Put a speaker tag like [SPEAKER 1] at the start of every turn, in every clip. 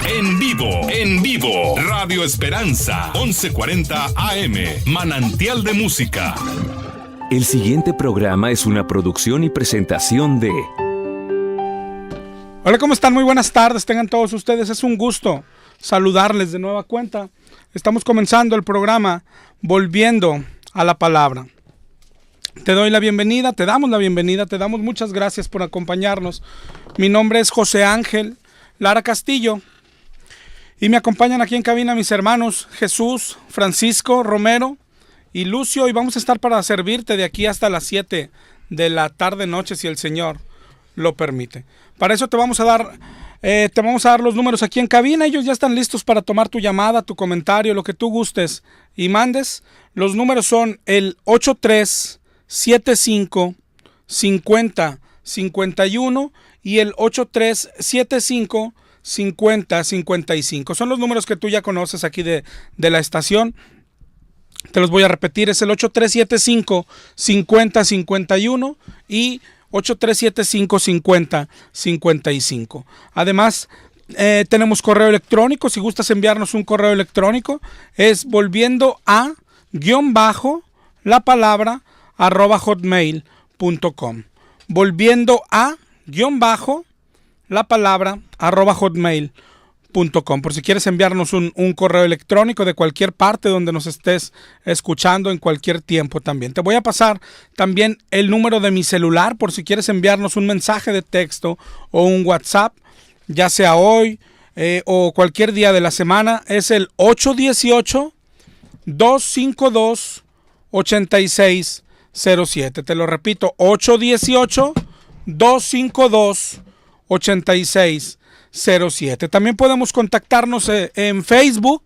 [SPEAKER 1] En vivo. Radio Esperanza, 1140 AM, Manantial de Música.
[SPEAKER 2] El siguiente programa es una producción y presentación de...
[SPEAKER 3] Hola, ¿cómo están? Muy buenas tardes, tengan todos ustedes. Es un gusto saludarles de nueva cuenta. Estamos comenzando el programa Volviendo a la Palabra. Te doy la bienvenida, te damos la bienvenida, te damos muchas gracias por acompañarnos. Mi nombre es José Ángel Lara Castillo y me acompañan aquí en cabina mis hermanos Jesús, Francisco, Romero y Lucio, y vamos a estar para servirte de aquí hasta las 7 de la tarde noche, si el Señor lo permite. Para eso te vamos a dar los números aquí en cabina. Ellos ya están listos para tomar tu llamada, tu comentario, lo que tú gustes y mandes. Los números son el 8375-5051 y el 8375-5055. Son los números que tú ya conoces aquí de la estación. Te los voy a repetir, es el 8375-5051 y 8375-5055. Además, tenemos correo electrónico. Si gustas enviarnos un correo electrónico, es volviendo a _la palabra @hotmail.com. Volviendo a _la palabra @hotmail.com. Por si quieres enviarnos un correo electrónico de cualquier parte donde nos estés escuchando en cualquier tiempo también. Te voy a pasar también el número de mi celular por si quieres enviarnos un mensaje de texto o un WhatsApp, ya sea hoy o cualquier día de la semana. Es el 818-252-8607. Te lo repito, 818-252-8607. También podemos contactarnos en Facebook.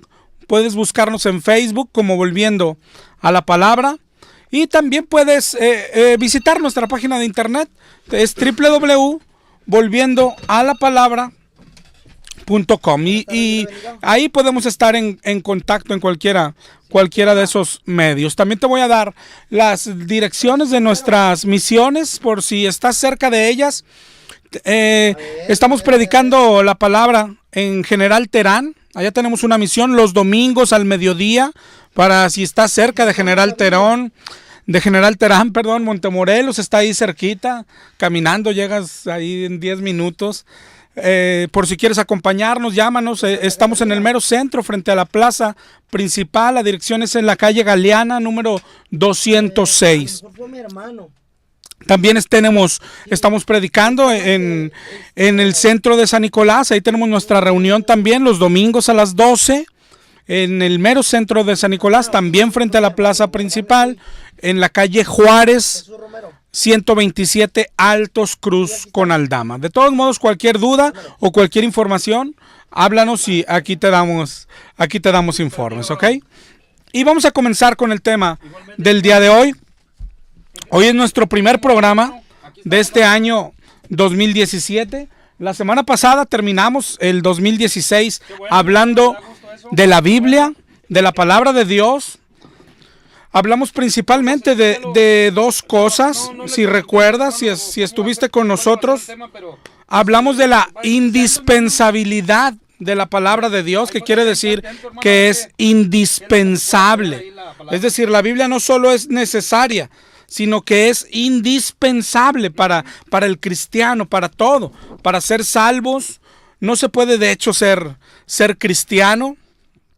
[SPEAKER 3] Puedes buscarnos en Facebook como Volviendo a la Palabra. Y también puedes visitar nuestra página de internet. Es www.volviendoalapalabra.com. Y ahí podemos estar en contacto en cualquiera de esos medios. También te voy a dar las direcciones de nuestras misiones por si estás cerca de ellas. Estamos predicando la palabra en General Terán. Allá tenemos una misión los domingos al mediodía, para si estás cerca de General Terán, Montemorelos está ahí cerquita, caminando llegas ahí en 10 minutos. Por si quieres acompañarnos, llámanos. Estamos en el mero centro, frente a la plaza principal. La dirección es en la calle Galeana, número 206. También estamos predicando en el centro de San Nicolás. Ahí tenemos nuestra reunión también los domingos a las 12. En el mero centro de San Nicolás, también frente a la plaza principal, en la calle Juárez 127, Altos Cruz con Aldama. De todos modos, cualquier duda o cualquier información, háblanos y aquí te damos informes, ¿ok? Y vamos a comenzar con el tema del día de hoy. Hoy es nuestro primer programa de este año 2017. La semana pasada terminamos el 2016 hablando de la Biblia, de la palabra de Dios. Hablamos principalmente de dos cosas. Si recuerdas, si estuviste con nosotros, hablamos de la indispensabilidad de la palabra de Dios, que quiere decir que es indispensable. Es decir, la Biblia no solo es necesaria, sino que es indispensable para el cristiano, para todo, para ser salvos. No se puede de hecho ser cristiano.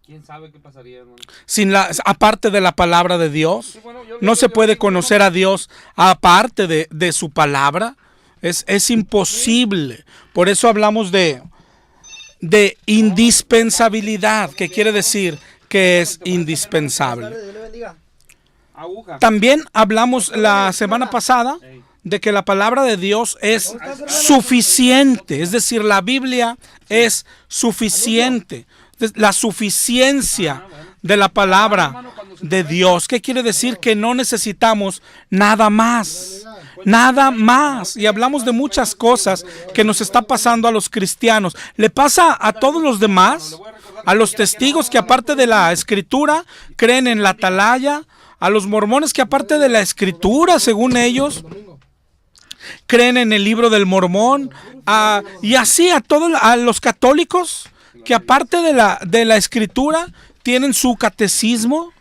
[SPEAKER 3] ¿Quién sabe qué pasaría, hermano? Aparte de la palabra de Dios. Sí, bueno, no se puede conocer a Dios aparte de su palabra. Es imposible. Por eso hablamos de indispensabilidad, que quiere decir que es indispensable. También hablamos la semana pasada de que la palabra de Dios es suficiente, es decir, la Biblia es suficiente, la suficiencia de la palabra de Dios. ¿Qué quiere decir? Que no necesitamos nada más. Y hablamos de muchas cosas que nos está pasando a los cristianos. Le pasa a todos los demás, a los testigos que aparte de la escritura creen en la atalaya, a los mormones que aparte de la escritura, según ellos, creen en el libro del Mormón, y así a los católicos, que aparte de la escritura, tienen su catecismo.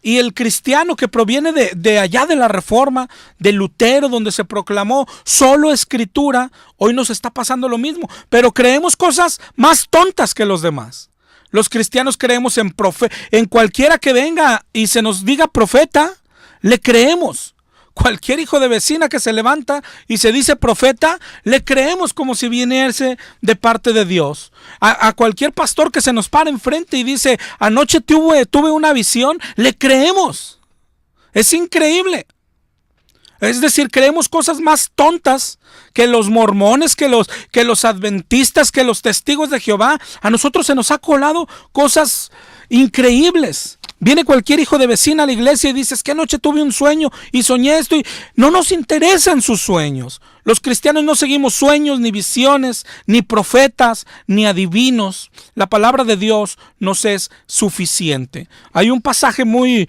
[SPEAKER 3] Y el cristiano que proviene de allá de la Reforma, de Lutero, donde se proclamó solo escritura, hoy nos está pasando lo mismo. Pero creemos cosas más tontas que los demás. Los cristianos creemos en cualquiera que venga y se nos diga profeta, le creemos. Cualquier hijo de vecina que se levanta y se dice profeta, le creemos como si viniese de parte de Dios. A cualquier pastor que se nos para enfrente y dice, anoche tuve una visión, le creemos. Es increíble. Es decir, creemos cosas más tontas que los mormones, que los adventistas, que los testigos de Jehová. A nosotros se nos ha colado cosas increíbles. Viene cualquier hijo de vecina a la iglesia y dice, es que anoche tuve un sueño y soñé esto. Y no nos interesan sus sueños. Los cristianos no seguimos sueños, ni visiones, ni profetas, ni adivinos. La palabra de Dios nos es suficiente. Hay un pasaje muy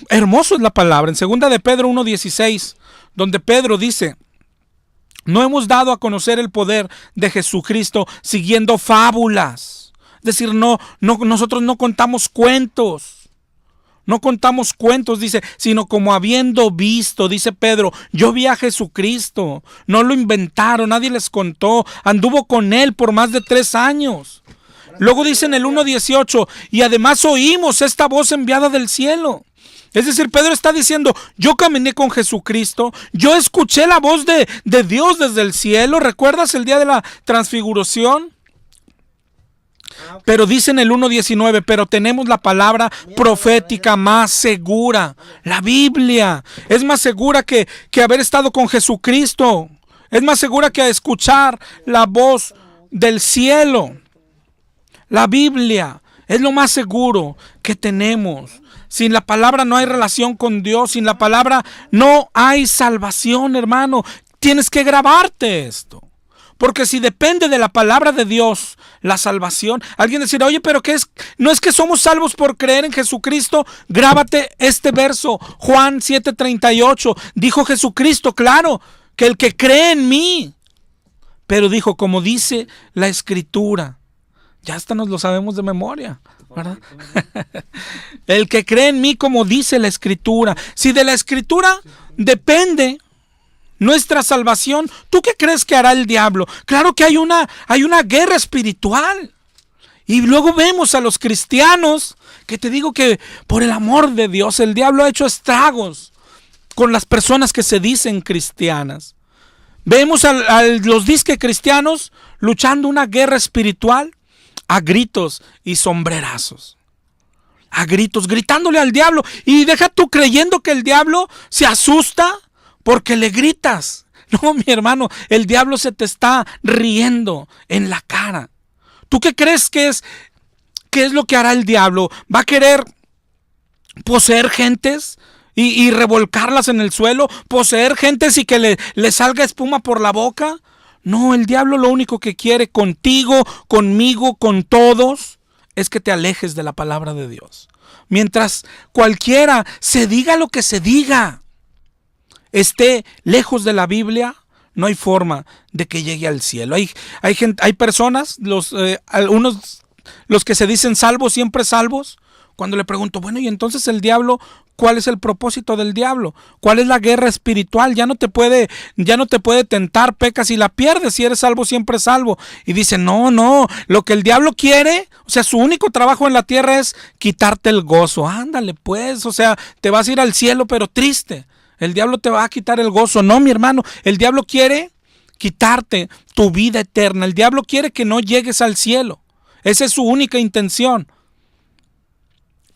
[SPEAKER 3] hermoso en la palabra, en 2 de Pedro 1:16, donde Pedro dice, no hemos dado a conocer el poder de Jesucristo siguiendo fábulas. Es decir, nosotros no contamos cuentos. No contamos cuentos, dice, sino como habiendo visto, dice Pedro, yo vi a Jesucristo. No lo inventaron, nadie les contó. Anduvo con él por más de 3 años. Luego dice en el 1:18, y además oímos esta voz enviada del cielo. Es decir, Pedro está diciendo, yo caminé con Jesucristo, yo escuché la voz de Dios desde el cielo. ¿Recuerdas el día de la transfiguración? Pero dice en el 1:19, pero tenemos la palabra profética más segura. La Biblia es más segura que haber estado con Jesucristo. Es más segura que escuchar la voz del cielo. La Biblia es lo más seguro que tenemos. Sin la palabra no hay relación con Dios. Sin la palabra no hay salvación, hermano. Tienes que grabarte esto. Porque si depende de la palabra de Dios, la salvación, alguien decirá, oye, pero ¿qué es? ¿No es que somos salvos por creer en Jesucristo? Grábate este verso, Juan 7:38. Dijo Jesucristo, claro, que el que cree en mí. Pero dijo, como dice la Escritura. Ya hasta nos lo sabemos de memoria, ¿verdad? El que cree en mí, como dice la Escritura. Si de la Escritura depende nuestra salvación, ¿tú qué crees que hará el diablo? Claro que hay una guerra espiritual. Y luego vemos a los cristianos, que te digo que por el amor de Dios, el diablo ha hecho estragos con las personas que se dicen cristianas. Vemos a los disque cristianos luchando una guerra espiritual a gritos y sombrerazos. A gritos, gritándole al diablo. Y deja tú creyendo que el diablo se asusta porque le gritas. No, mi hermano, el diablo se te está riendo en la cara. ¿Tú qué crees que es lo que hará el diablo? ¿Va a querer poseer gentes y revolcarlas en el suelo? ¿Poseer gentes y que le salga espuma por la boca? No, el diablo lo único que quiere contigo, conmigo, con todos, es que te alejes de la palabra de Dios. Mientras cualquiera se diga lo que se diga, esté lejos de la Biblia, no hay forma de que llegue al cielo. Hay personas, los que se dicen salvos, siempre salvos. Cuando le pregunto, bueno, y entonces el diablo, ¿cuál es el propósito del diablo? ¿Cuál es la guerra espiritual? Ya no te puede tentar, pecas y la pierdes. Si eres salvo, siempre salvo. Y dice, no, lo que el diablo quiere, o sea, su único trabajo en la tierra es quitarte el gozo. Ándale pues, o sea, te vas a ir al cielo pero triste. El diablo te va a quitar el gozo. No, mi hermano, el diablo quiere quitarte tu vida eterna. El diablo quiere que no llegues al cielo. Esa es su única intención.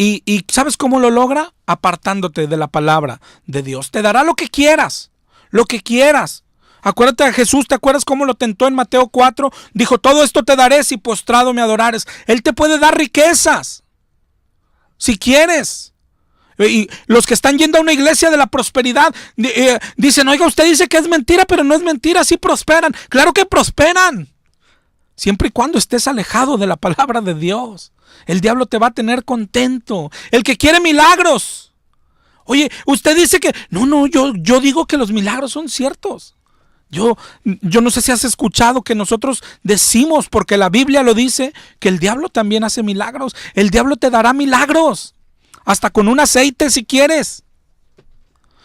[SPEAKER 3] ¿Y sabes cómo lo logra? Apartándote de la palabra de Dios. Te dará lo que quieras. Lo que quieras. Acuérdate de Jesús, ¿te acuerdas cómo lo tentó en Mateo 4? Dijo, todo esto te daré si postrado me adorares. Él te puede dar riquezas. Si quieres. Y los que están yendo a una iglesia de la prosperidad dicen, oiga, usted dice que es mentira, pero no es mentira, sí prosperan. Claro que prosperan. Siempre y cuando estés alejado de la palabra de Dios. El diablo te va a tener contento. El que quiere milagros. Oye, usted dice que... No, yo digo que los milagros son ciertos. Yo no sé si has escuchado que nosotros decimos, porque la Biblia lo dice, que el diablo también hace milagros. El diablo te dará milagros, hasta con un aceite si quieres,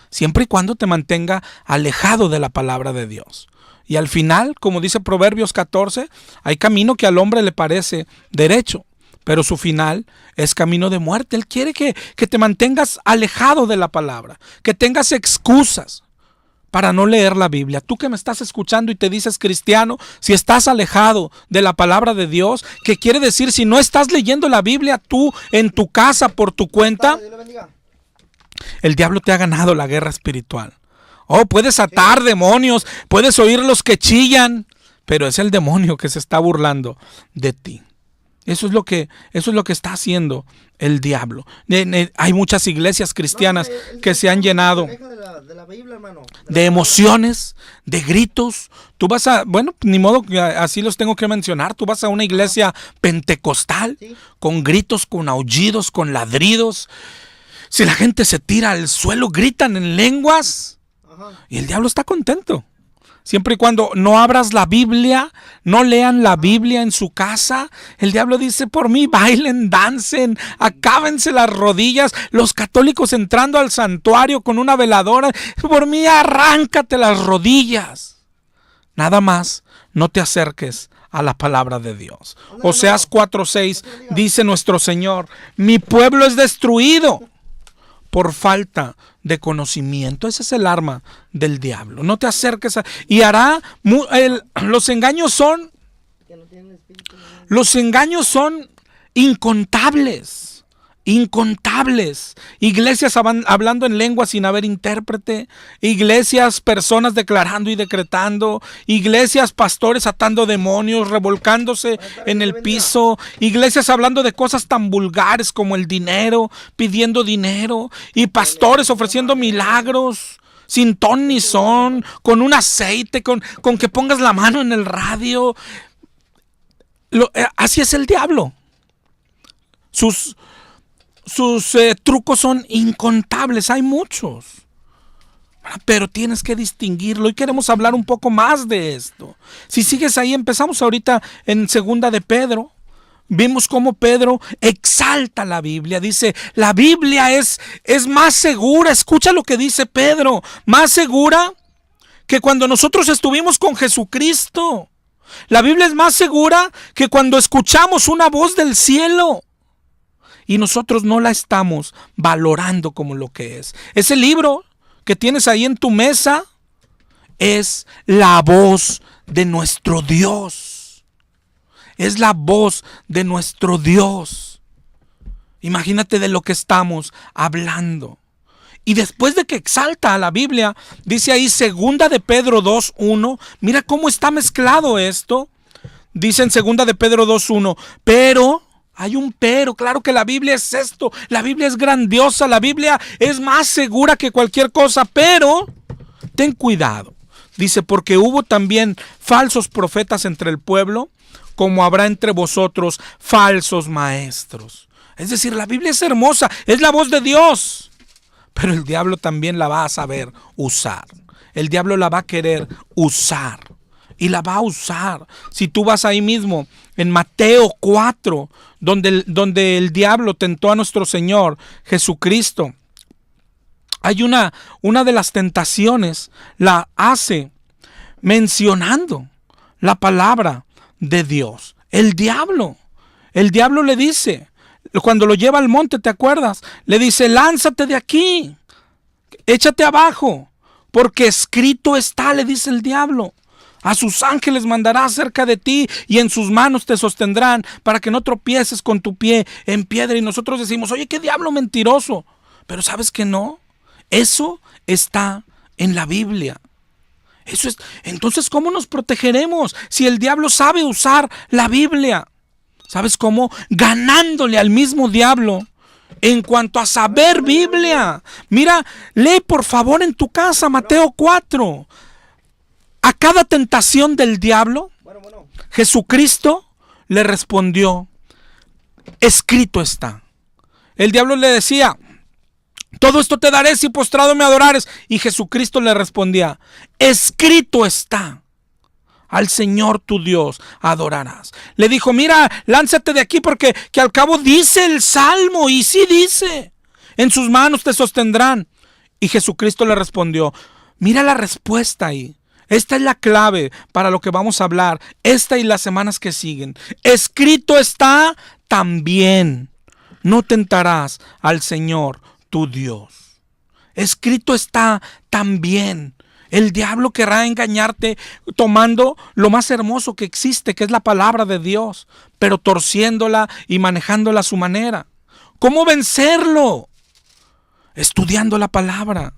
[SPEAKER 3] siempre y cuando te mantenga alejado de la palabra de Dios. Y al final, como dice Proverbios 14, hay camino que al hombre le parece derecho, pero su final es camino de muerte. Él quiere que te mantengas alejado de la palabra, que tengas excusas para no leer la Biblia. Tú que me estás escuchando y te dices cristiano, si estás alejado de la palabra de Dios, ¿qué quiere decir? Si no estás leyendo la Biblia tú en tu casa por tu cuenta, el diablo te ha ganado la guerra espiritual. Oh, puedes atar demonios, puedes oír los que chillan, pero es el demonio que se está burlando de ti. Eso es lo que está haciendo el diablo. Hay muchas iglesias cristianas que se han llenado de emociones, de gritos. Tú vas a, bueno, ni modo, así los tengo que mencionar. Tú vas a una iglesia pentecostal con gritos, con aullidos, con ladridos. Si la gente se tira al suelo, gritan en lenguas y el diablo está contento. Siempre y cuando no abras la Biblia, no lean la Biblia en su casa, el diablo dice: por mí bailen, dancen, acábense las rodillas. Los católicos entrando al santuario con una veladora, por mí arráncate las rodillas. Nada más no te acerques a la palabra de Dios. Oseas 4:6 dice nuestro Señor: mi pueblo es destruido por falta de conocimiento. Ese es el arma del diablo. No te acerques y hará los engaños son incontables. Iglesias hablando en lengua sin haber intérprete, iglesias, personas declarando y decretando, iglesias, pastores atando demonios, revolcándose en el piso, iglesias hablando de cosas tan vulgares como el dinero, pidiendo dinero, y pastores ofreciendo milagros sin ton ni son, con un aceite, con que pongas la mano en el radio. Así es el diablo. Sus trucos son incontables, hay muchos, pero tienes que distinguirlo, y queremos hablar un poco más de esto. Si sigues ahí, empezamos ahorita en segunda de Pedro. Vimos cómo Pedro exalta la Biblia, dice: la Biblia es más segura. Escucha lo que dice Pedro: más segura que cuando nosotros estuvimos con Jesucristo. La Biblia es más segura que cuando escuchamos una voz del cielo y nosotros no la estamos valorando como lo que es. Ese libro que tienes ahí en tu mesa es la voz de nuestro Dios. Es la voz de nuestro Dios. Imagínate de lo que estamos hablando. Y después de que exalta a la Biblia, dice ahí segunda de Pedro 2:1. Mira cómo está mezclado esto. Dice en segunda de Pedro 2:1, pero... hay un pero, claro que la Biblia es esto, la Biblia es grandiosa, la Biblia es más segura que cualquier cosa, pero ten cuidado. Dice: porque hubo también falsos profetas entre el pueblo, como habrá entre vosotros falsos maestros. Es decir, la Biblia es hermosa, es la voz de Dios, pero el diablo también la va a saber usar. El diablo la va a querer usar. Y la va a usar. Si tú vas ahí mismo en Mateo 4, donde el diablo tentó a nuestro Señor Jesucristo, hay una de las tentaciones, la hace mencionando la palabra de Dios. El diablo le dice, cuando lo lleva al monte, ¿te acuerdas? Le dice: lánzate de aquí, échate abajo, porque escrito está, le dice el diablo. A sus ángeles mandará cerca de ti y en sus manos te sostendrán para que no tropieces con tu pie en piedra. Y nosotros decimos: oye, qué diablo mentiroso. Pero ¿sabes que no? Eso está en la Biblia. Eso es. Entonces, ¿cómo nos protegeremos si el diablo sabe usar la Biblia? ¿Sabes cómo? Ganándole al mismo diablo en cuanto a saber Biblia. Mira, lee por favor en tu casa Mateo 4. A cada tentación del diablo, Jesucristo le respondió: escrito está. El diablo le decía: Todo esto te daré si postrado me adorares. Y Jesucristo le respondía: escrito está, al Señor tu Dios adorarás. Le dijo: mira, lánzate de aquí porque que al cabo dice el Salmo, y sí dice, en sus manos te sostendrán. Y Jesucristo le respondió: mira la respuesta ahí. Esta es la clave para lo que vamos a hablar esta y las semanas que siguen. Escrito está también: no tentarás al Señor tu Dios. Escrito está también. El diablo querrá engañarte tomando lo más hermoso que existe, que es la palabra de Dios, pero torciéndola y manejándola a su manera. ¿Cómo vencerlo? Estudiando la palabra.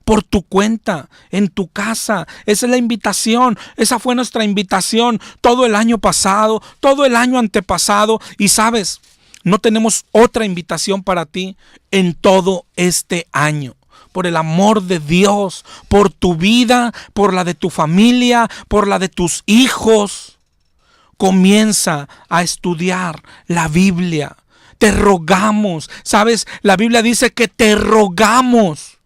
[SPEAKER 3] Por tu cuenta, en tu casa. Esa es la invitación. Esa fue nuestra invitación todo el año pasado, todo el año antepasado. Y sabes, no tenemos otra invitación para ti en todo este año. Por el amor de Dios, por tu vida, por la de tu familia, por la de tus hijos. Comienza a estudiar la Biblia. Te rogamos. ¿Sabes? La Biblia dice que te rogamos.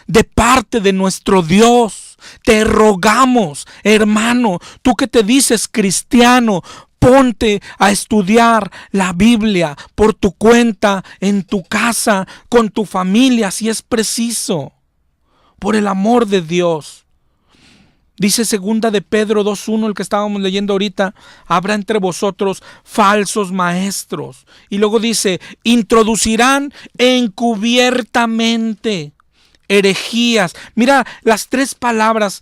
[SPEAKER 3] De parte de nuestro Dios, te rogamos, hermano, tú que te dices cristiano, ponte a estudiar la Biblia por tu cuenta, en tu casa, con tu familia, si es preciso, por el amor de Dios. Dice segunda de Pedro 2:1, el que estábamos leyendo ahorita: habrá entre vosotros falsos maestros. Y luego dice: introducirán encubiertamente herejías. Mira, las tres palabras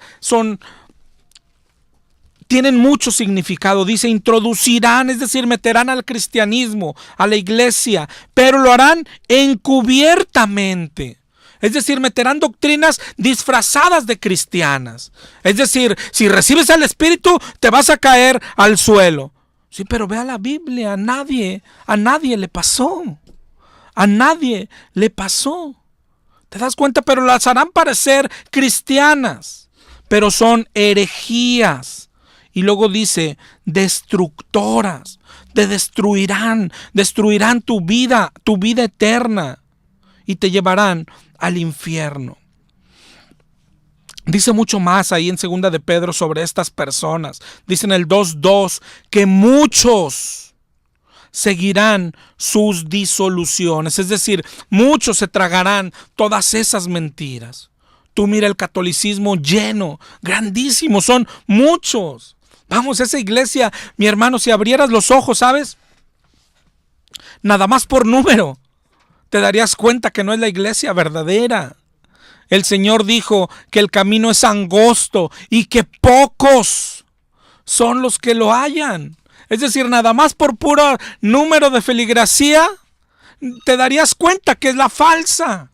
[SPEAKER 3] tienen mucho significado. Dice introducirán, es decir, meterán al cristianismo, a la iglesia, pero lo harán encubiertamente. Es decir, meterán doctrinas disfrazadas de cristianas. Es decir, si recibes al Espíritu, te vas a caer al suelo. Sí, pero ve a la Biblia, a nadie le pasó. A nadie le pasó. ¿Te das cuenta? Pero las harán parecer cristianas, pero son herejías. Y luego dice, destructoras. Te destruirán tu vida eterna, y te llevarán al infierno. Dice mucho más ahí en segunda de Pedro sobre estas personas. Dice en el 2:2 que muchos seguirán sus disoluciones, es decir, muchos se tragarán todas esas mentiras. Tú mira el catolicismo lleno, grandísimo, son muchos. Vamos, esa iglesia, mi hermano, si abrieras los ojos, ¿sabes? Nada más por número, te darías cuenta que no es la iglesia verdadera. El Señor dijo que el camino es angosto y que pocos son los que lo hallan. Es decir, nada más por puro número de feligresía, te darías cuenta que es la falsa.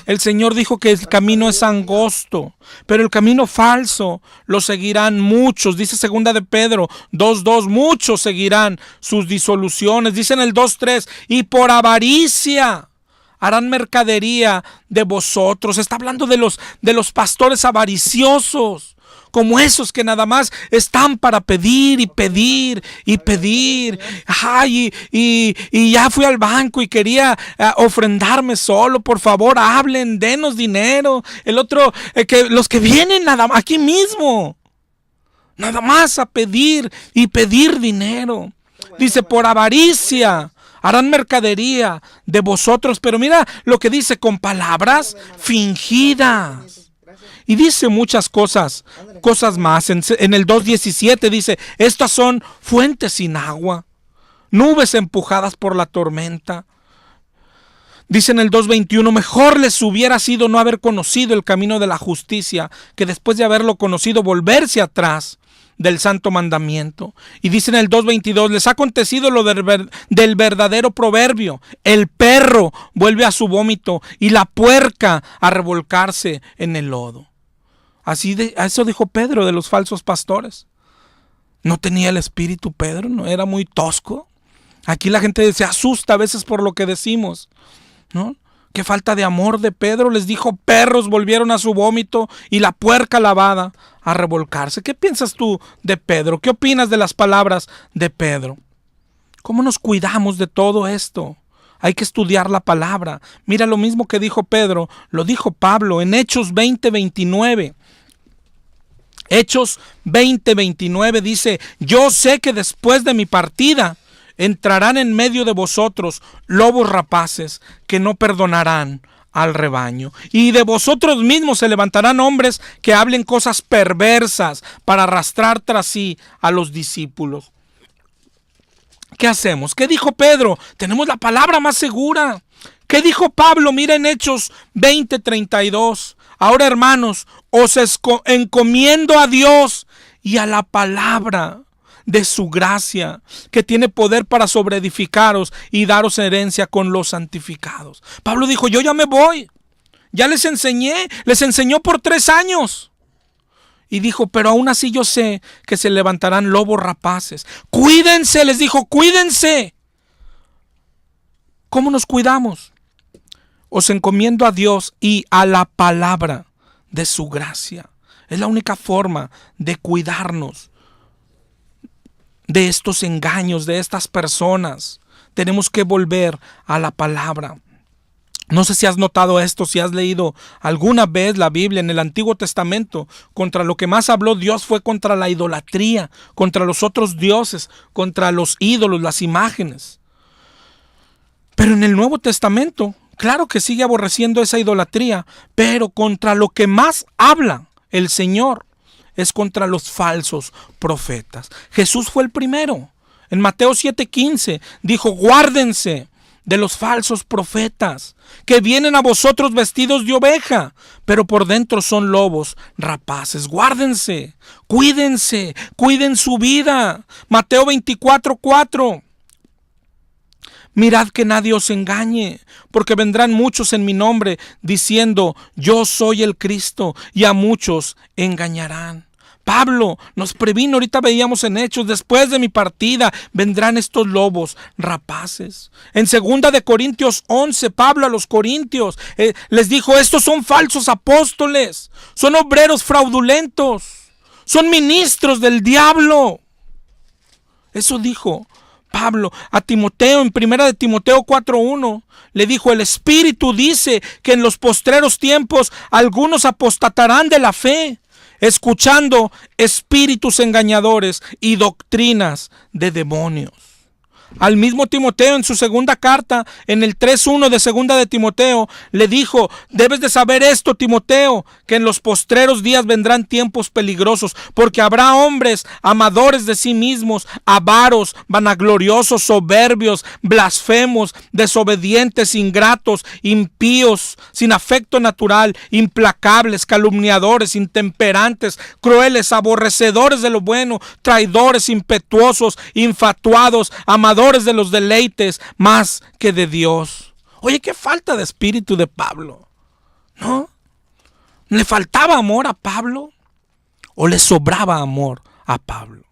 [SPEAKER 3] El Señor dijo que el camino es angosto, pero el camino falso lo seguirán muchos. Dice segunda de Pedro 2:2, muchos seguirán sus disoluciones. Dice en el 2:3, y por avaricia harán mercadería de vosotros. Está hablando de los pastores avariciosos, como esos que nada más están para pedir y pedir y pedir. Ay, y ya fui al banco y quería ofrendarme solo. Por favor, hablen, denos dinero. El otro, que los que vienen nada más aquí mismo, nada más a pedir y pedir dinero. Dice, por avaricia harán mercadería de vosotros. Pero mira lo que dice, con palabras fingidas. Y dice muchas cosas más. En el 2:17 dice, estas son fuentes sin agua, nubes empujadas por la tormenta. Dice en el 2:21, mejor les hubiera sido no haber conocido el camino de la justicia, que después de haberlo conocido volverse atrás del santo mandamiento. Y dice en el 2:22, les ha acontecido lo del verdadero proverbio: el perro vuelve a su vómito y la puerca a revolcarse en el lodo. Eso dijo Pedro de los falsos pastores. ¿No tenía el espíritu Pedro? ¿No era muy tosco? Aquí la gente se asusta a veces por lo que decimos, ¿no? Qué falta de amor de Pedro. Les dijo, perros volvieron a su vómito y la puerca lavada a revolcarse. ¿Qué piensas tú de Pedro? ¿Qué opinas de las palabras de Pedro? ¿Cómo nos cuidamos de todo esto? Hay que estudiar la palabra. Mira, lo mismo que dijo Pedro, lo dijo Pablo en Hechos 20:29. Hechos 20:29 dice: yo sé que después de mi partida entrarán en medio de vosotros lobos rapaces que no perdonarán al rebaño. Y de vosotros mismos se levantarán hombres que hablen cosas perversas para arrastrar tras sí a los discípulos. ¿Qué hacemos? ¿Qué dijo Pedro? Tenemos la palabra más segura. ¿Qué dijo Pablo? Mira en Hechos 20:32. Ahora, hermanos, os encomiendo a Dios y a la palabra de su gracia, que tiene poder para sobreedificaros y daros herencia con los santificados. Pablo dijo: yo ya me voy, ya les enseñó por 3 años. Y dijo: pero aún así yo sé que se levantarán lobos rapaces. Cuídense, les dijo, cuídense. ¿Cómo nos cuidamos? Os encomiendo a Dios y a la palabra de su gracia. Es la única forma de cuidarnos de estos engaños, de estas personas. Tenemos que volver a la palabra. No sé si has notado esto, si has leído alguna vez la Biblia en el Antiguo Testamento. Contra lo que más habló Dios fue contra la idolatría, contra los otros dioses, contra los ídolos, las imágenes. Pero en el Nuevo Testamento, claro que sigue aborreciendo esa idolatría, pero contra lo que más habla el Señor es contra los falsos profetas. Jesús fue el primero. En Mateo 7:15 dijo: guárdense de los falsos profetas, que vienen a vosotros vestidos de oveja, pero por dentro son lobos rapaces. Guárdense, cuídense, cuiden su vida. Mateo 24:4. Mirad que nadie os engañe, porque vendrán muchos en mi nombre diciendo: yo soy el Cristo, y a muchos engañarán. Pablo nos previno, ahorita veíamos en Hechos: después de mi partida vendrán estos lobos rapaces. En 2 de Corintios 11, Pablo a los corintios les dijo: estos son falsos apóstoles, son obreros fraudulentos, son ministros del diablo. Eso dijo Pablo a Timoteo. En 1 de Timoteo 4:1 le dijo: el Espíritu dice que en los postreros tiempos algunos apostatarán de la fe, escuchando espíritus engañadores y doctrinas de demonios. Al mismo Timoteo, en su segunda carta, en el 3:1 de 2 de Timoteo, le dijo: debes de saber esto, Timoteo, que en los postreros días vendrán tiempos peligrosos, porque habrá hombres amadores de sí mismos, avaros, vanagloriosos, soberbios, blasfemos, desobedientes, ingratos, impíos, sin afecto natural, implacables, calumniadores, intemperantes, crueles, aborrecedores de lo bueno, traidores, impetuosos, infatuados, amadores de los deleites más que de Dios. Oye, qué falta de espíritu de Pablo, ¿no? ¿Le faltaba amor a Pablo o le sobraba amor a Pablo?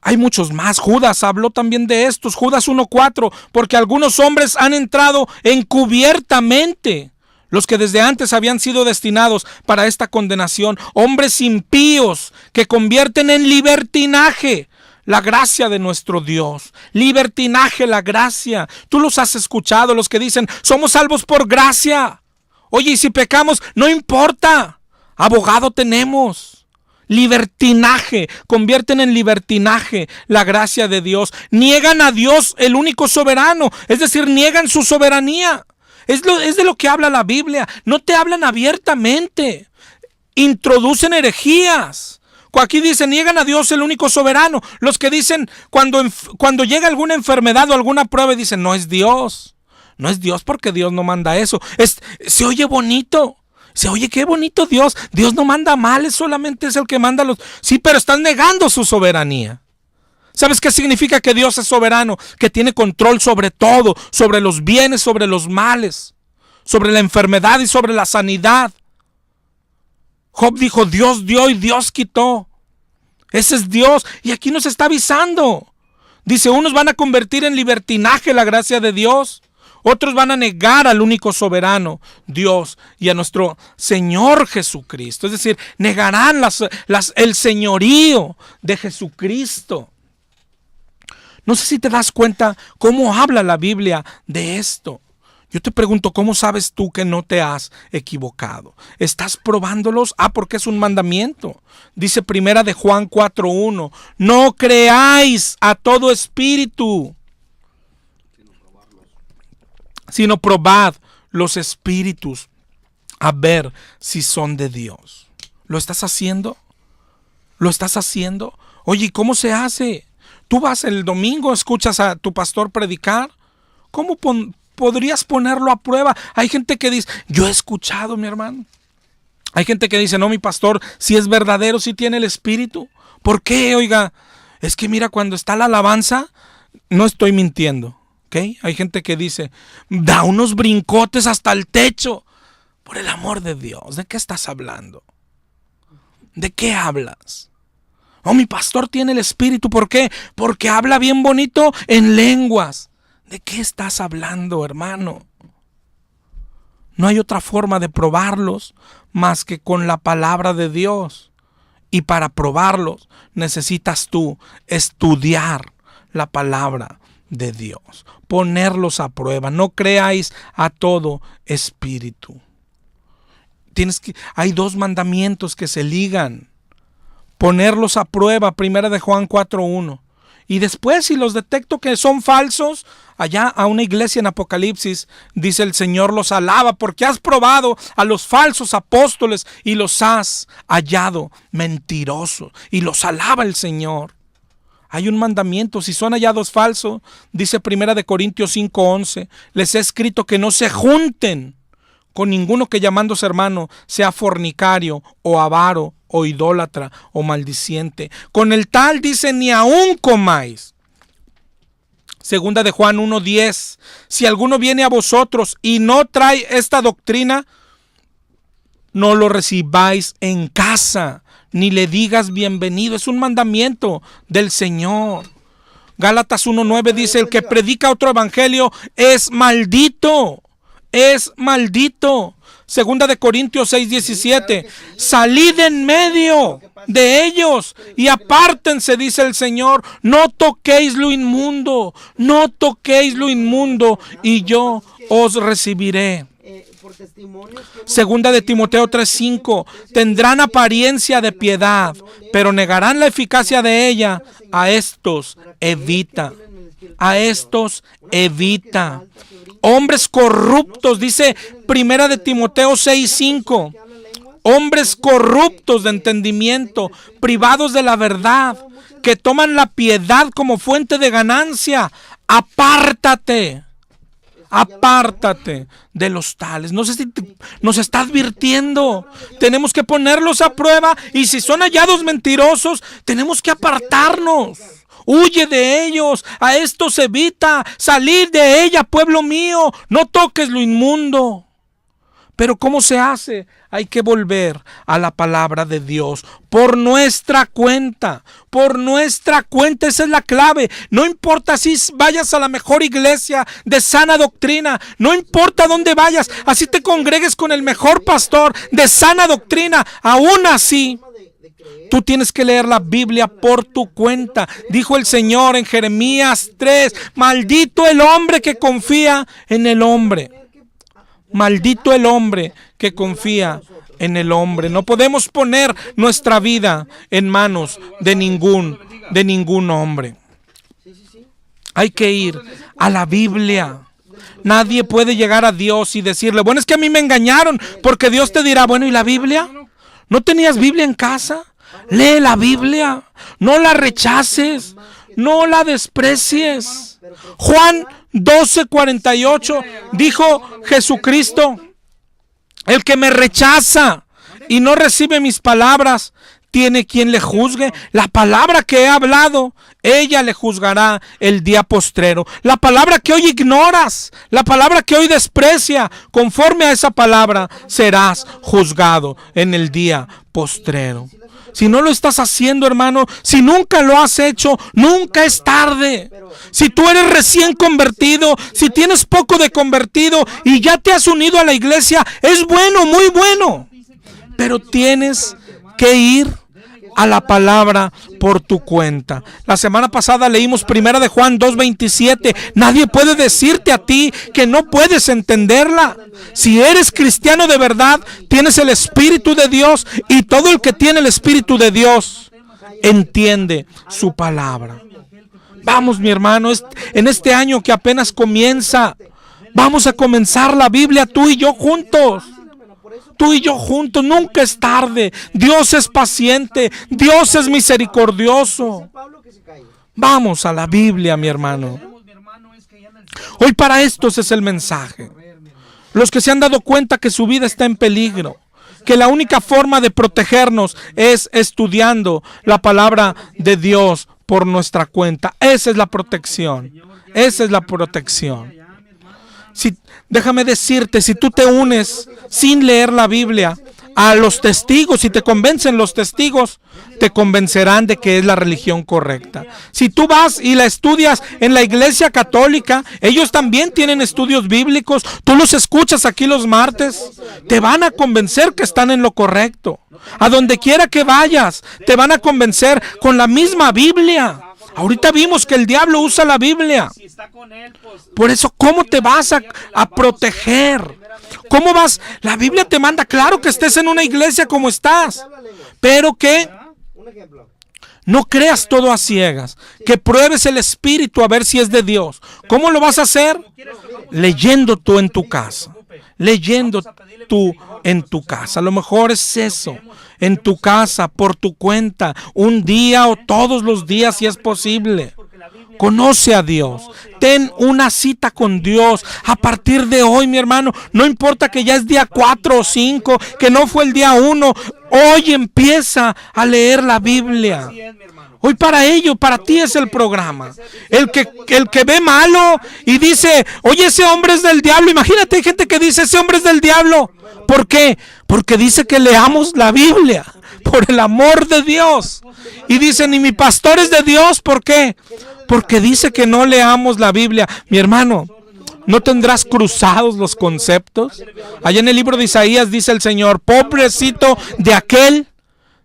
[SPEAKER 3] Hay muchos más. Judas habló también de estos. Judas 1:4, porque algunos hombres han entrado encubiertamente, los que desde antes habían sido destinados para esta condenación, hombres impíos que convierten en libertinaje la gracia de nuestro Dios. Libertinaje, la gracia. Tú los has escuchado, los que dicen: somos salvos por gracia. Oye, y si pecamos, no importa, abogado tenemos. Libertinaje, convierten en libertinaje la gracia de Dios. Niegan a Dios, el único soberano, es decir, niegan su soberanía. Es de lo que habla la Biblia. No te hablan abiertamente, introducen herejías. Aquí dice: niegan a Dios, el único soberano. Los que dicen cuando llega alguna enfermedad o alguna prueba, dicen: no es Dios. No es Dios, porque Dios no manda eso. Se oye bonito. Se oye qué bonito Dios. Dios no manda males, solamente es el que manda los... Sí, pero están negando su soberanía. ¿Sabes qué significa que Dios es soberano? Que tiene control sobre todo, sobre los bienes, sobre los males, sobre la enfermedad y sobre la sanidad. Job dijo: Dios dio y Dios quitó. Ese es Dios. Y aquí nos está avisando. Dice: unos van a convertir en libertinaje la gracia de Dios. Otros van a negar al único soberano, Dios, y a nuestro Señor Jesucristo. Es decir, negarán el señorío de Jesucristo. No sé si te das cuenta cómo habla la Biblia de esto. Yo te pregunto, ¿cómo sabes tú que no te has equivocado? ¿Estás probándolos? Porque es un mandamiento. Dice Primera de Juan 4:1, no creáis a todo espíritu, sino probad los espíritus a ver si son de Dios. ¿Lo estás haciendo? ¿Lo estás haciendo? Oye, ¿cómo se hace? Tú vas el domingo, escuchas a tu pastor predicar. ¿Cómo podrías ponerlo a prueba? Hay gente que dice, yo he escuchado, mi hermano. Hay gente que dice, no, mi pastor, si es verdadero, si tiene el espíritu. ¿Por qué? Oiga, es que mira, cuando está la alabanza, no estoy mintiendo. ¿Okay? Hay gente que dice, da unos brincotes hasta el techo. Por el amor de Dios, ¿de qué estás hablando? ¿De qué hablas? Oh, mi pastor tiene el espíritu. ¿Por qué? Porque habla bien bonito en lenguas. ¿De qué estás hablando, hermano? No hay otra forma de probarlos más que con la palabra de Dios. Y para probarlos necesitas tú estudiar la palabra de Dios. Ponerlos a prueba. No creáis a todo espíritu. Hay dos mandamientos que se ligan. Ponerlos a prueba, Primera de Juan 4:1. Y después, si los detecto que son falsos, allá a una iglesia en Apocalipsis, dice el Señor los alaba porque has probado a los falsos apóstoles y los has hallado mentirosos. Y los alaba el Señor. Hay un mandamiento, si son hallados falsos, dice Primera de Corintios 5:11, les he escrito que no se junten con ninguno que llamándose hermano sea fornicario o avaro o idólatra o maldiciente. Con el tal dice ni aún comáis. Segunda de Juan 1:10, si alguno viene a vosotros y no trae esta doctrina, no lo recibáis en casa, ni le digas bienvenido. Es un mandamiento del Señor. Gálatas 1:9 dice, el que predica otro evangelio es maldito. Es maldito. Segunda de Corintios 6:17, salid en medio de ellos y apártense, dice el Señor, no toquéis lo inmundo, no toquéis lo inmundo y yo os recibiré. Segunda de Timoteo 3:5, tendrán apariencia de piedad, pero negarán la eficacia de ella. A estos evita. A estos evita. Hombres corruptos, dice Primera de Timoteo 6:5. Hombres corruptos de entendimiento, privados de la verdad, que toman la piedad como fuente de ganancia. Apártate. Apártate de los tales. No sé si nos está advirtiendo. Tenemos que ponerlos a prueba y si son hallados mentirosos, tenemos que apartarnos. Huye de ellos, a estos evita, salir de ella, pueblo mío, no toques lo inmundo. Pero ¿cómo se hace? Hay que volver a la palabra de Dios por nuestra cuenta, esa es la clave. No importa si vayas a la mejor iglesia de sana doctrina, no importa dónde vayas, así te congregues con el mejor pastor de sana doctrina, aún así tú tienes que leer la Biblia por tu cuenta. Dijo el Señor en Jeremías 3, maldito el hombre que confía en el hombre. Maldito el hombre que confía en el hombre. No podemos poner nuestra vida en manos de ningún hombre. Hay que ir a la Biblia. Nadie puede llegar a Dios y decirle, bueno, es que a mí me engañaron, porque Dios te dirá, bueno, ¿y la Biblia? ¿No tenías Biblia en casa? Lee la Biblia, no la rechaces, no la desprecies. Juan 12:48 dijo Jesucristo, el que me rechaza y no recibe mis palabras, tiene quien le juzgue. La palabra que he hablado, ella le juzgará el día postrero. La palabra que hoy ignoras, la palabra que hoy desprecia, conforme a esa palabra serás juzgado en el día postrero. Si no lo estás haciendo, hermano, si nunca lo has hecho, nunca es tarde. Si tú eres recién convertido, si tienes poco de convertido y ya te has unido a la iglesia, es bueno, muy bueno. Pero tienes que ir a la palabra por tu cuenta. La semana pasada leímos 1 de Juan 2:27. Nadie puede decirte a ti que no puedes entenderla. Si eres cristiano de verdad, tienes el Espíritu de Dios, y todo el que tiene el Espíritu de Dios entiende su palabra. Vamos, mi hermano, en este año que apenas comienza, vamos a comenzar la Biblia tú y yo juntos. Tú y yo juntos, nunca es tarde. Dios es paciente, Dios es misericordioso. Vamos a la Biblia, mi hermano. Hoy para estos es el mensaje. Los que se han dado cuenta que su vida está en peligro, que la única forma de protegernos es estudiando la palabra de Dios por nuestra cuenta. Esa es la protección. Esa es la protección. Déjame decirte, si tú te unes sin leer la Biblia a los testigos, si te convencen los testigos, te convencerán de que es la religión correcta. Si tú vas y la estudias en la iglesia católica, ellos también tienen estudios bíblicos, tú los escuchas aquí los martes, te van a convencer que están en lo correcto. A donde quiera que vayas, te van a convencer con la misma Biblia. Ahorita vimos que el diablo usa la Biblia. Por eso, ¿cómo te vas a proteger? ¿Cómo vas? La Biblia te manda, claro, que estés en una iglesia como estás, pero que no creas todo a ciegas, que pruebes el Espíritu a ver si es de Dios. ¿Cómo lo vas a hacer? Leyendo tú en tu casa. Leyendo tú en tu casa. A lo mejor es eso. En tu casa, por tu cuenta, un día o todos los días si es posible. Conoce a Dios. Ten una cita con Dios. A partir de hoy, mi hermano, no importa que ya es día 4 o 5, que no fue el día 1. Hoy empieza a leer la Biblia. Hoy para ti es el programa. El que ve malo y dice, oye, ese hombre es del diablo. Imagínate, hay gente que dice, ese hombre es del diablo. ¿Por qué? Porque dice que leamos la Biblia, por el amor de Dios. Y dicen, y mi pastor es de Dios, ¿por qué? Porque dice que no leamos la Biblia. Mi hermano, ¿no tendrás cruzados los conceptos? Allá en el libro de Isaías dice el Señor, pobrecito de aquel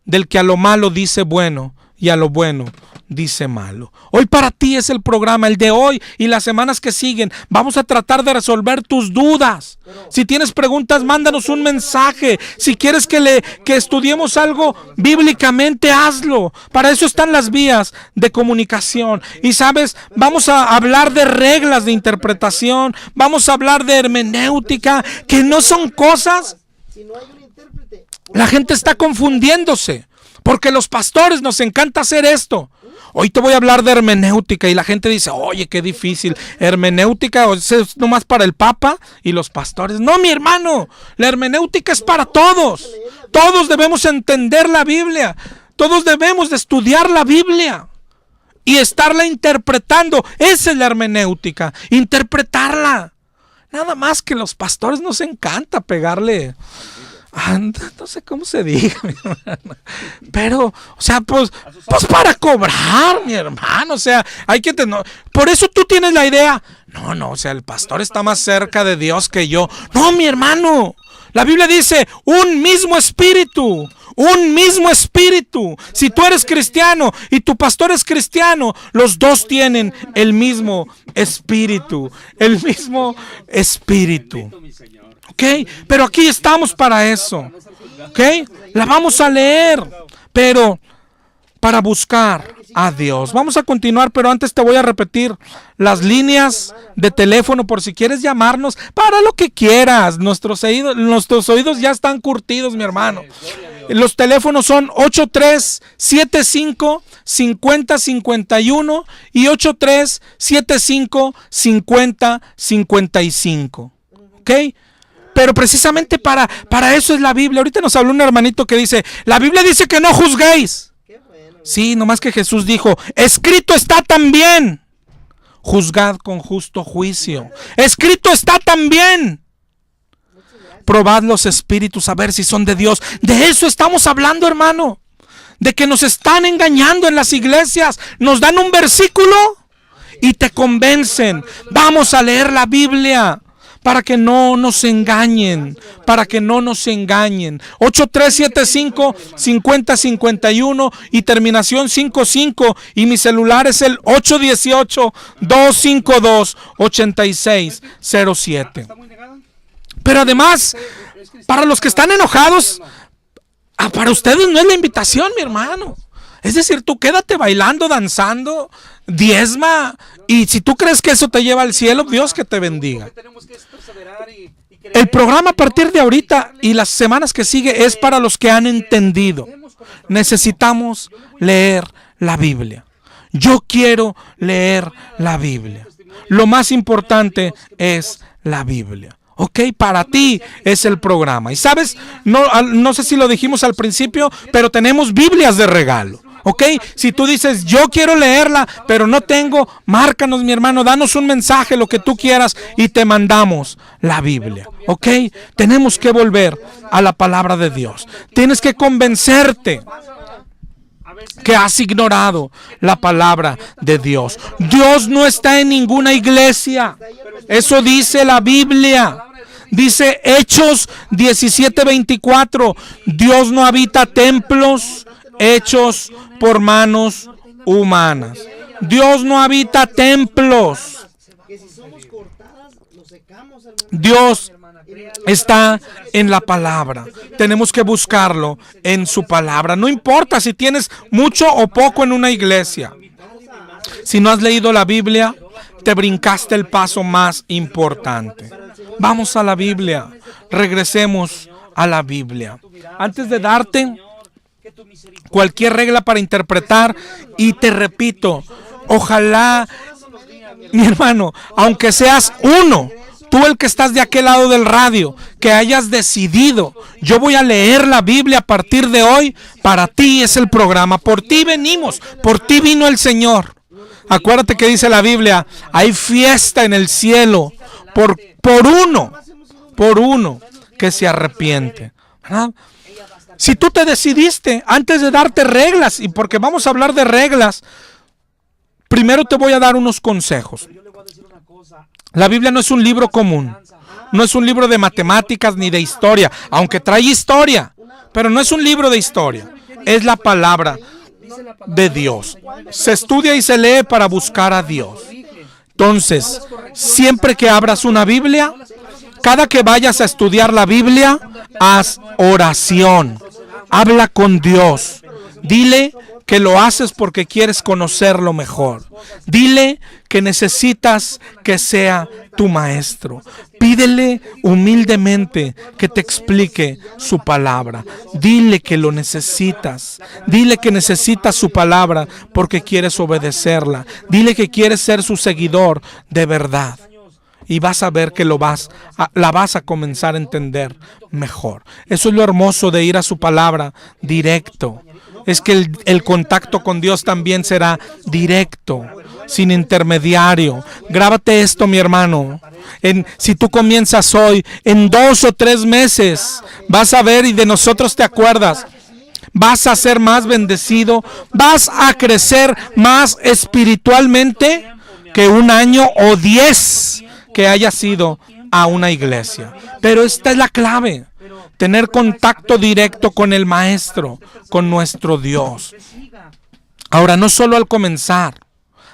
[SPEAKER 3] del que a lo malo dice bueno y a lo bueno dice malo. Hoy para ti es el programa, el de hoy y las semanas que siguen. Vamos a tratar de resolver tus dudas. Si tienes preguntas, mándanos un mensaje. Si quieres que estudiemos algo bíblicamente, hazlo. Para eso están las vías de comunicación. Y sabes, vamos a hablar de reglas de interpretación, vamos a hablar de hermenéutica, que no son cosas. La gente está confundiéndose, porque los pastores nos encanta hacer esto. Hoy te voy a hablar de hermenéutica y la gente dice, oye, qué difícil. Hermenéutica es nomás para el Papa y los pastores. No, mi hermano, la hermenéutica es para todos. Todos debemos entender la Biblia. Todos debemos de estudiar la Biblia y estarla interpretando. Esa es la hermenéutica, interpretarla. Nada más que los pastores nos encanta pegarle. No sé cómo se diga, mi hermano. Pero, o sea, pues para cobrar, mi hermano. O sea, hay que tener. Por eso tú tienes la idea. No, o sea, el pastor está más cerca de Dios que yo. No, mi hermano. La Biblia dice, un mismo espíritu. Un mismo espíritu. Si tú eres cristiano y tu pastor es cristiano, los dos tienen el mismo espíritu. El mismo espíritu. ¿Ok? Pero aquí estamos para eso. ¿Ok? La vamos a leer, pero para buscar a Dios. Vamos a continuar, pero antes te voy a repetir las líneas de teléfono por si quieres llamarnos para lo que quieras. Nuestros oídos ya están curtidos, mi hermano. Los teléfonos son 8375-5051 y 8375-5055. ¿Ok? Pero precisamente para eso es la Biblia. Ahorita nos habló un hermanito que dice, la Biblia dice que no juzguéis. Sí, nomás que Jesús dijo, escrito está también, juzgad con justo juicio. Escrito está también, probad los espíritus a ver si son de Dios. De eso estamos hablando, hermano. De que nos están engañando en las iglesias. Nos dan un versículo y te convencen. Vamos a leer la Biblia. para que no nos engañen, para que no nos engañen. 8375-5051 y terminación 55, y mi celular es el 818-252-8607. Pero además, para los que están enojados, para ustedes no es la invitación, mi hermano. Es decir, tú quédate bailando, danzando, diezma, y si tú crees que eso te lleva al cielo, Dios que te bendiga. El programa a partir de ahorita y las semanas que sigue es para los que han entendido. Necesitamos leer la Biblia. Yo quiero leer la Biblia. Lo más importante es la Biblia. Ok, para ti es el programa. Y sabes, no sé si lo dijimos al principio, pero tenemos Biblias de regalo. Ok, si tú dices, yo quiero leerla, pero no tengo, márcanos, mi hermano, danos un mensaje, lo que tú quieras, y te mandamos la Biblia. Ok, tenemos que volver a la palabra de Dios. Tienes que convencerte que has ignorado la palabra de Dios. Dios no está en ninguna iglesia. Eso dice la Biblia. Dice Hechos 17:24. Dios no habita templos hechos por manos humanas. Dios no habita templos. Dios está en la palabra. Tenemos que buscarlo en su palabra. No importa si tienes mucho o poco en una iglesia. Si no has leído la Biblia, te brincaste el paso más importante. Vamos a la Biblia. Regresemos a la Biblia. Antes de darte cualquier regla para interpretar, y te repito, ojalá, mi hermano, aunque seas uno, tú el que estás de aquel lado del radio, que hayas decidido, yo voy a leer la Biblia a partir de hoy, para ti es el programa, por ti venimos, por ti vino el Señor. Acuérdate que dice la Biblia, hay fiesta en el cielo por uno que se arrepiente, ¿verdad? Si tú te decidiste, antes de darte reglas, y porque vamos a hablar de reglas, primero te voy a dar unos consejos. La Biblia no es un libro común, no es un libro de matemáticas ni de historia, aunque trae historia, pero no es un libro de historia, es la palabra de Dios. Se estudia y se lee para buscar a Dios. Entonces, siempre que abras una Biblia, cada que vayas a estudiar la Biblia, haz oración. Habla con Dios. Dile que lo haces porque quieres conocerlo mejor. Dile que necesitas que sea tu maestro. Pídele humildemente que te explique su palabra. Dile que lo necesitas. Dile que necesitas su palabra porque quieres obedecerla. Dile que quieres ser su seguidor de verdad. Y vas a ver que la vas a comenzar a entender mejor. Eso es lo hermoso de ir a su palabra directo. Es que el contacto con Dios también será directo, sin intermediario. Grábate esto, mi hermano. Si tú comienzas hoy, en 2 o 3 meses, vas a ver y de nosotros te acuerdas. Vas a ser más bendecido, vas a crecer más espiritualmente que 1 año o 10 que hayas ido a una iglesia. Pero esta es la clave: tener contacto directo con el Maestro, con nuestro Dios. Ahora, no solo al comenzar,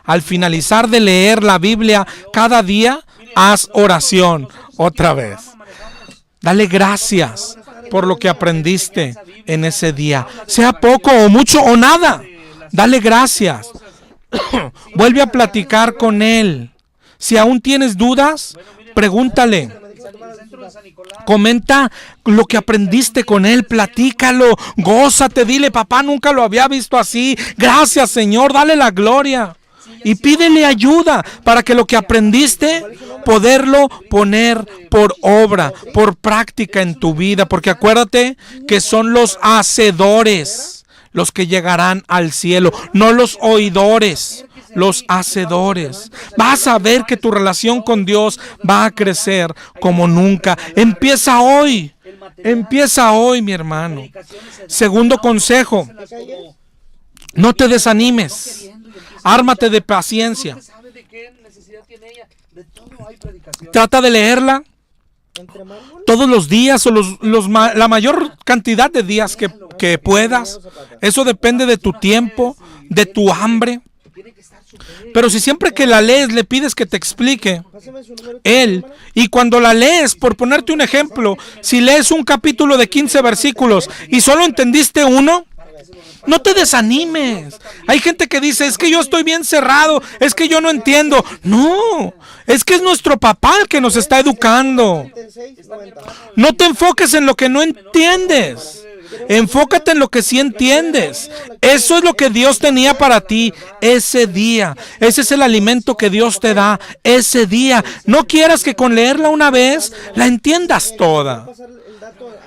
[SPEAKER 3] al finalizar de leer la Biblia cada día, haz oración otra vez. Dale gracias por lo que aprendiste en ese día, sea poco o mucho o nada. Dale gracias. Vuelve a platicar con Él. Si aún tienes dudas, pregúntale. Comenta lo que aprendiste con Él, platícalo, gózate, dile: papá, nunca lo había visto así, gracias Señor, dale la gloria. Y pídele ayuda para que lo que aprendiste, poderlo poner por obra, por práctica en tu vida. Porque acuérdate que son los hacedores los que llegarán al cielo, no los oidores, los hacedores. Vas a ver que tu relación con Dios va a crecer como nunca. Empieza hoy, mi hermano. Segundo consejo: no te desanimes. Ármate de paciencia. Trata de leerla todos los días o la mayor cantidad de días que puedas. Eso depende de tu tiempo, de tu hambre. Pero si siempre que la lees le pides que te explique él, y cuando la lees, por ponerte un ejemplo, si lees un capítulo de 15 versículos y solo entendiste uno, no te desanimes. Hay gente que dice, es que yo estoy bien cerrado, es que yo no entiendo. No, es que es nuestro papá el que nos está educando. No te enfoques en lo que no entiendes. Enfócate en lo que sí entiendes. Eso es lo que Dios tenía para ti ese día. Ese es el alimento que Dios te da ese día. No quieras que con leerla una vez la entiendas toda.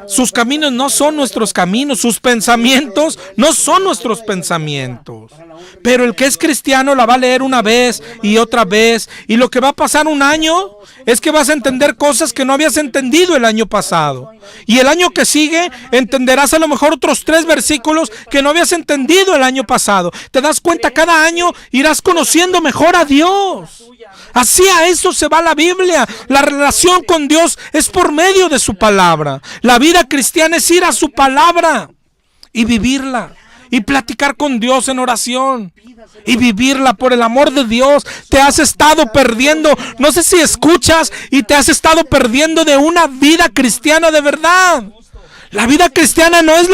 [SPEAKER 3] Sus caminos no son nuestros caminos, sus pensamientos no son nuestros pensamientos. Pero el que es cristiano la va a leer una vez y otra vez, y lo que va a pasar un año es que vas a entender cosas que no habías entendido el año pasado. Y el año que sigue entenderás a lo mejor otros 3 versículos que no habías entendido el año pasado. Te das cuenta, cada año irás conociendo mejor a Dios. Así a eso se va la Biblia. La relación con Dios es por medio de su palabra. La vida cristiana es ir a su palabra y vivirla. Y platicar con Dios en oración. Y vivirla por el amor de Dios. Te has estado perdiendo. No sé si escuchas. Y te has estado perdiendo de una vida cristiana de verdad. La vida cristiana no es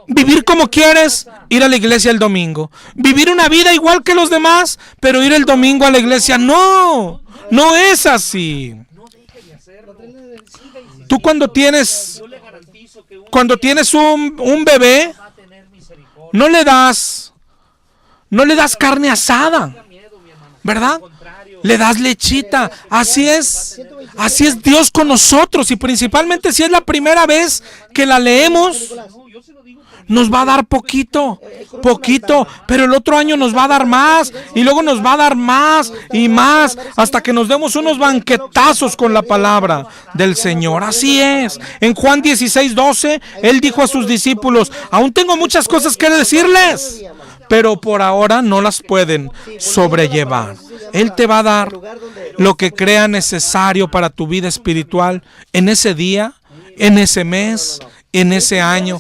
[SPEAKER 3] vivir como quieres, ir a la iglesia el domingo. Vivir una vida igual que los demás, pero ir el domingo a la iglesia. No, no es así. Tú cuando tienes un bebé, no le das carne asada, ¿verdad? Le das lechita. Así es Dios con nosotros, y principalmente si es la primera vez que la leemos, nos va a dar poquito, pero el otro año nos va a dar más, y luego nos va a dar más y más, hasta que nos demos unos banquetazos con la palabra del Señor. Así es. En Juan 16:12, Él dijo a sus discípulos, aún tengo muchas cosas que decirles, pero por ahora no las pueden sobrellevar. Él te va a dar lo que crea necesario para tu vida espiritual en ese día, en ese mes, en ese año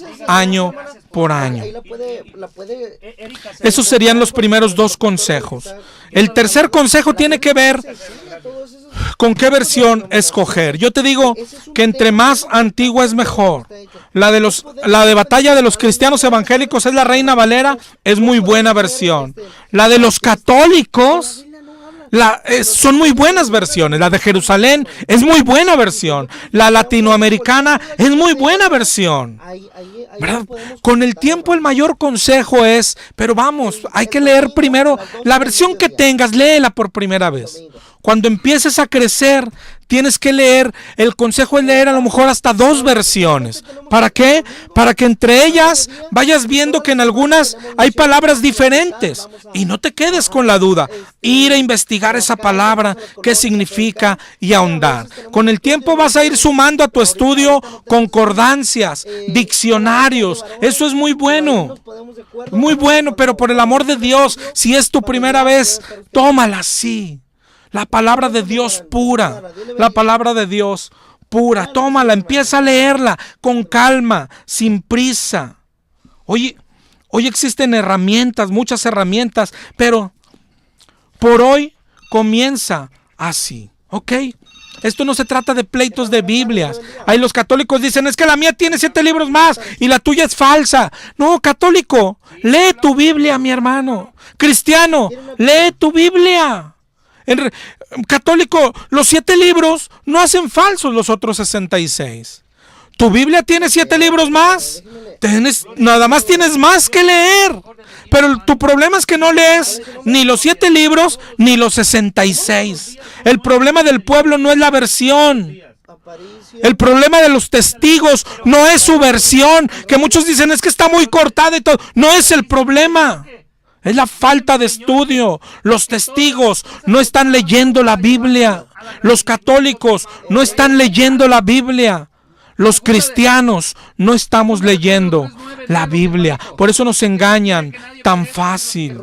[SPEAKER 3] por año. Esos serían los primeros 2 consejos. El tercer consejo tiene que ver con qué versión escoger. Yo te digo que entre más antigua es mejor. La de Batalla de los Cristianos Evangélicos es la Reina Valera, es muy buena versión. La de los católicos son muy buenas versiones. La de Jerusalén es muy buena versión. La latinoamericana es muy buena versión, ¿verdad? Con el tiempo el mayor consejo es, pero vamos, hay que leer primero la versión que tengas, léela por primera vez. Cuando empieces a crecer, tienes que leer, el consejo es leer a lo mejor hasta 2 versiones. ¿Para qué? Para que entre ellas vayas viendo que en algunas hay palabras diferentes y no te quedes con la duda. Ir a investigar esa palabra, qué significa, y ahondar. Con el tiempo vas a ir sumando a tu estudio concordancias, diccionarios. Eso es muy bueno, pero por el amor de Dios, si es tu primera vez, tómala así. La palabra de Dios pura, tómala, empieza a leerla con calma, sin prisa. Hoy existen herramientas, muchas herramientas, pero por hoy comienza así, ¿ok? Esto no se trata de pleitos de Biblias. Ahí los católicos dicen, es que la mía tiene 7 libros más y la tuya es falsa. No, católico, lee tu Biblia, mi hermano. Cristiano, lee tu Biblia. Católico, los 7 libros no hacen falsos los otros 66. ¿Tu Biblia tiene 7 libros más? Nada más tienes más que leer. Pero tu problema es que no lees ni los 7 libros ni los 66. El problema del pueblo no es la versión. El problema de los testigos no es su versión, que muchos dicen es que está muy cortada y todo. No es el problema. Es la falta de estudio. Los testigos no están leyendo la Biblia. Los católicos no están leyendo la Biblia. Los cristianos no estamos leyendo la Biblia. Por eso nos engañan tan fácil.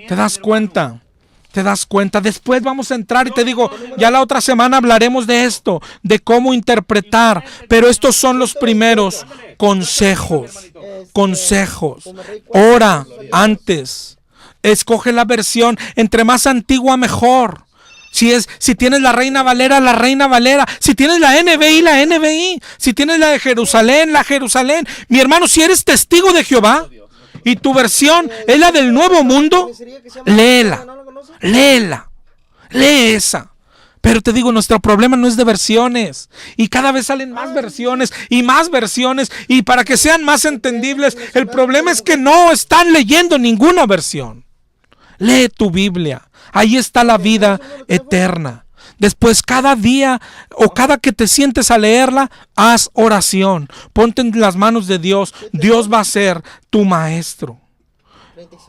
[SPEAKER 3] ¿Te das cuenta ¿Te das cuenta? Después vamos a entrar y te digo, ya la otra semana hablaremos de esto, de cómo interpretar, pero estos son los primeros consejos. Consejos. Ora antes. Escoge la versión, entre más antigua mejor. Si tienes la Reina Valera, la Reina Valera. Si tienes la NBI, la NBI. Si tienes la de Jerusalén, la Jerusalén. Mi hermano, si eres testigo de Jehová y tu versión es la del Nuevo Mundo, léela. Léela, lee esa. Pero te digo, nuestro problema no es de versiones. Y cada vez salen más versiones y más versiones. Y para que sean más entendibles, el problema es que no están leyendo ninguna versión. Lee tu Biblia. Ahí está la vida eterna. Después, cada día o cada que te sientes a leerla, haz oración. Ponte en las manos de Dios. Dios va a ser tu maestro.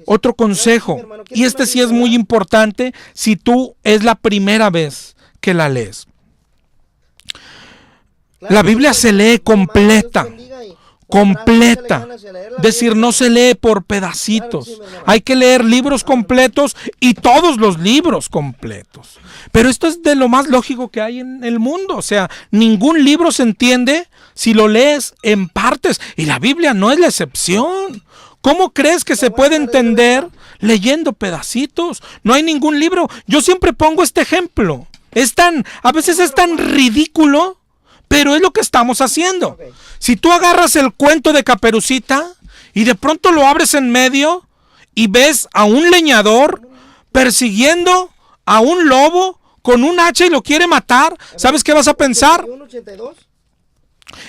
[SPEAKER 3] Otro consejo, y este sí es muy importante si tú es la primera vez que la lees. La Biblia se lee completa. Completa. Decir, no se lee por pedacitos. Hay que leer libros completos y todos los libros completos. Pero esto es de lo más lógico que hay en el mundo. O sea, ningún libro se entiende si lo lees en partes. Y la Biblia no es la excepción. ¿Cómo crees que se puede entender leyendo pedacitos? No hay ningún libro. Yo siempre pongo este ejemplo. A veces es tan ridículo, pero es lo que estamos haciendo. Si tú agarras el cuento de Caperucita y de pronto lo abres en medio y ves a un leñador persiguiendo a un lobo con un hacha y lo quiere matar, ¿sabes qué vas a pensar?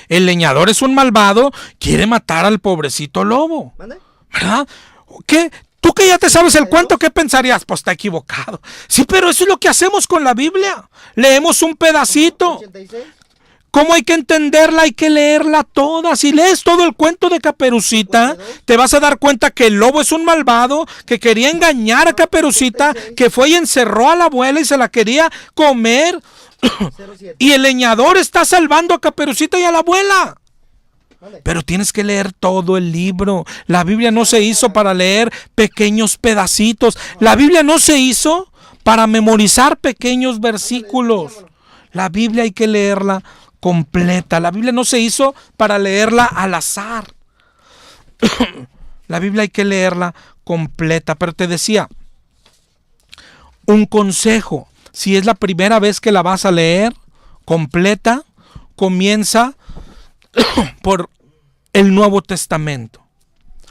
[SPEAKER 3] El leñador es un malvado, quiere matar al pobrecito lobo. ¿Verdad? ¿Qué? Tú que ya te sabes el cuento, ¿qué pensarías? Pues está equivocado. Sí, pero eso es lo que hacemos con la Biblia. Leemos un pedacito. ¿Cómo hay que entenderla? Hay que leerla toda. Si lees todo el cuento de Caperucita, te vas a dar cuenta que el lobo es un malvado, que quería engañar a Caperucita, que fue y encerró a la abuela y se la quería comer. Y el leñador está salvando a Caperucita y a la abuela. Pero tienes que leer todo el libro. La Biblia no se hizo para leer pequeños pedacitos. La Biblia no se hizo para memorizar pequeños versículos. La Biblia hay que leerla completa. La Biblia no se hizo para leerla al azar. La Biblia hay que leerla completa. Pero te decía, un consejo. Si es la primera vez que la vas a leer completa, comienza por el Nuevo Testamento.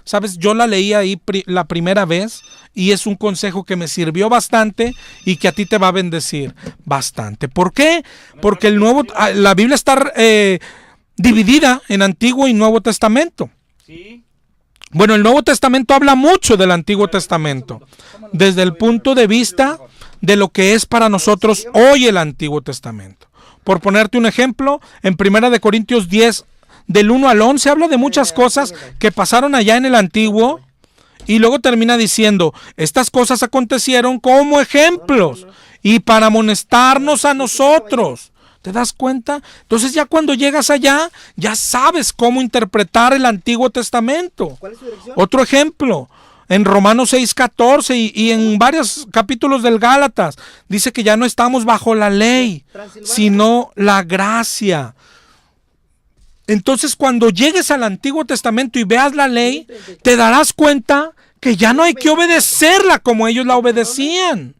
[SPEAKER 3] Sabes, yo la leí ahí la primera vez y es un consejo que me sirvió bastante y que a ti te va a bendecir bastante. ¿Por qué? Porque la Biblia está dividida en Antiguo y Nuevo Testamento. Bueno, el Nuevo Testamento habla mucho del Antiguo Testamento, desde el punto de vista de lo que es para nosotros hoy el Antiguo Testamento. Por ponerte un ejemplo, en 1 Corintios 10, del 1 al 11, habla de muchas cosas que pasaron allá en el Antiguo y luego termina diciendo, estas cosas acontecieron como ejemplos y para amonestarnos a nosotros. ¿Te das cuenta? Entonces ya cuando llegas allá, ya sabes cómo interpretar el Antiguo Testamento.
[SPEAKER 4] ¿Cuál es su dirección?
[SPEAKER 3] Otro ejemplo, en Romanos 6:14 y en varios capítulos del Gálatas, dice que ya no estamos bajo la ley, sino la gracia. Entonces cuando llegues al Antiguo Testamento y veas la ley, te darás cuenta que ya no hay que obedecerla como ellos la obedecían.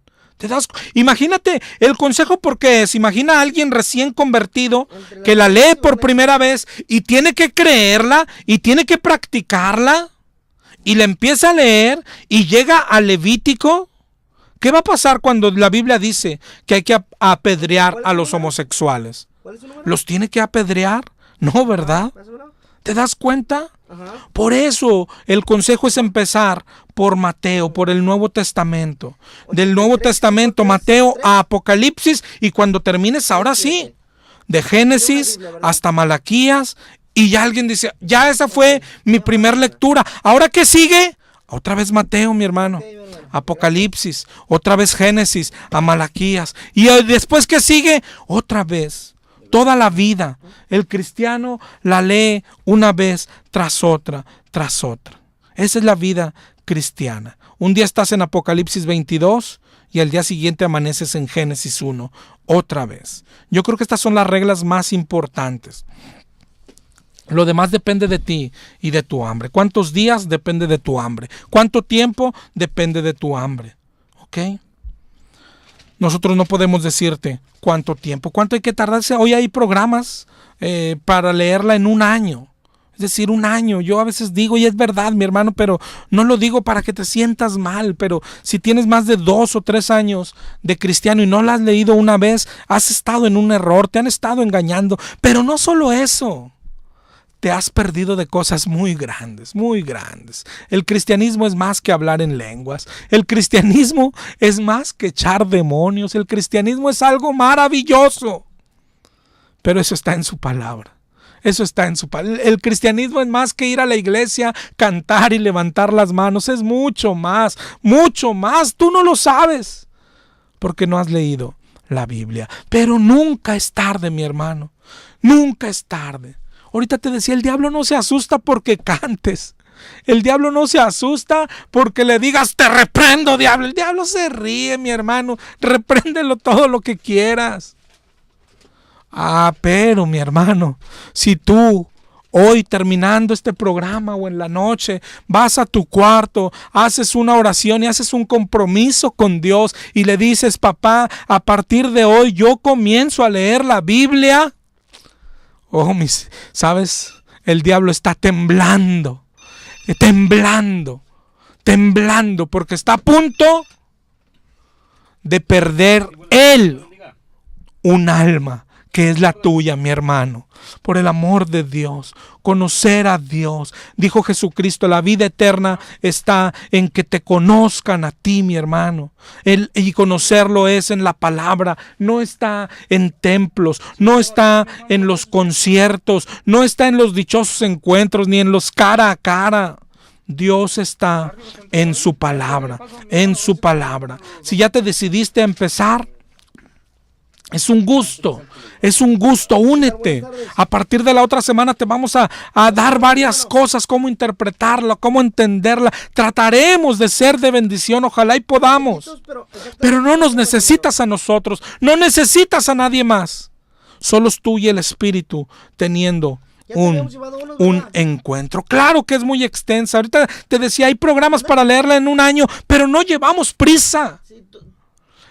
[SPEAKER 3] Imagínate el consejo, porque es, imagina a alguien recién convertido que la lee por primera vez y tiene que creerla y tiene que practicarla y la empieza a leer y llega a Levítico. ¿Qué va a pasar cuando la Biblia dice que hay que apedrear a los homosexuales? ¿Los tiene que apedrear? No, ¿verdad? ¿Te das cuenta? Por eso el consejo es empezar por Mateo, por el Nuevo Testamento. Del Nuevo Testamento, Mateo a Apocalipsis, y cuando termines, ahora sí, de Génesis hasta Malaquías, y ya alguien dice, ya esa fue mi primer lectura. ¿Ahora qué sigue? Otra vez Mateo, mi hermano. Apocalipsis, otra vez Génesis, a Malaquías. Y después, ¿qué sigue? Otra vez. Toda la vida, el cristiano la lee una vez tras otra, tras otra. Esa es la vida cristiana. Un día estás en Apocalipsis 22 y al día siguiente amaneces en Génesis 1, otra vez. Yo creo que estas son las reglas más importantes. Lo demás depende de ti y de tu hambre. ¿Cuántos días? Depende de tu hambre. ¿Cuánto tiempo? Depende de tu hambre. ¿Ok? Nosotros no podemos decirte cuánto tiempo, cuánto hay que tardarse. Hoy hay programas para leerla en un año. Es decir, un año. Yo a veces digo, y es verdad, mi hermano, pero no lo digo para que te sientas mal, pero si tienes más de 2 o 3 años de cristiano y no la has leído una vez, has estado en un error, te han estado engañando. Pero no solo eso. Te has perdido de cosas muy grandes, muy grandes. El cristianismo es más que hablar en lenguas. El cristianismo es más que echar demonios. El cristianismo es algo maravilloso. Pero eso está en su palabra. Eso está en su palabra. El cristianismo es más que ir a la iglesia, cantar y levantar las manos. Es mucho más, mucho más. Tú no lo sabes porque no has leído la Biblia. Pero nunca es tarde, mi hermano. Nunca es tarde. Ahorita te decía, el diablo no se asusta porque cantes. El diablo no se asusta porque le digas, te reprendo, diablo. El diablo se ríe, mi hermano. Repréndelo todo lo que quieras. Pero mi hermano, si tú hoy terminando este programa o en la noche vas a tu cuarto, haces una oración y haces un compromiso con Dios y le dices, papá, a partir de hoy yo comienzo a leer la Biblia. ¿Sabes? El diablo está temblando, porque está a punto de perder él un alma que es la tuya, mi hermano. Por el amor de Dios, conocer a Dios. Dijo Jesucristo, la vida eterna está en que te conozcan a ti, mi hermano. Y conocerlo es en la palabra, no está en templos, no está en los conciertos, no está en los dichosos encuentros, ni en los cara a cara. Dios está en su palabra, en su palabra. Si ya te decidiste a empezar, es un gusto, únete. A partir de la otra semana te vamos a dar varias cosas, cómo interpretarla, cómo entenderla. Trataremos de ser de bendición, ojalá y podamos. Pero no nos necesitas a nosotros, no necesitas a nadie más. Solo es tú y el Espíritu teniendo un encuentro. Claro que es muy extensa. Ahorita te decía, hay programas para leerla en un año, pero no llevamos prisa.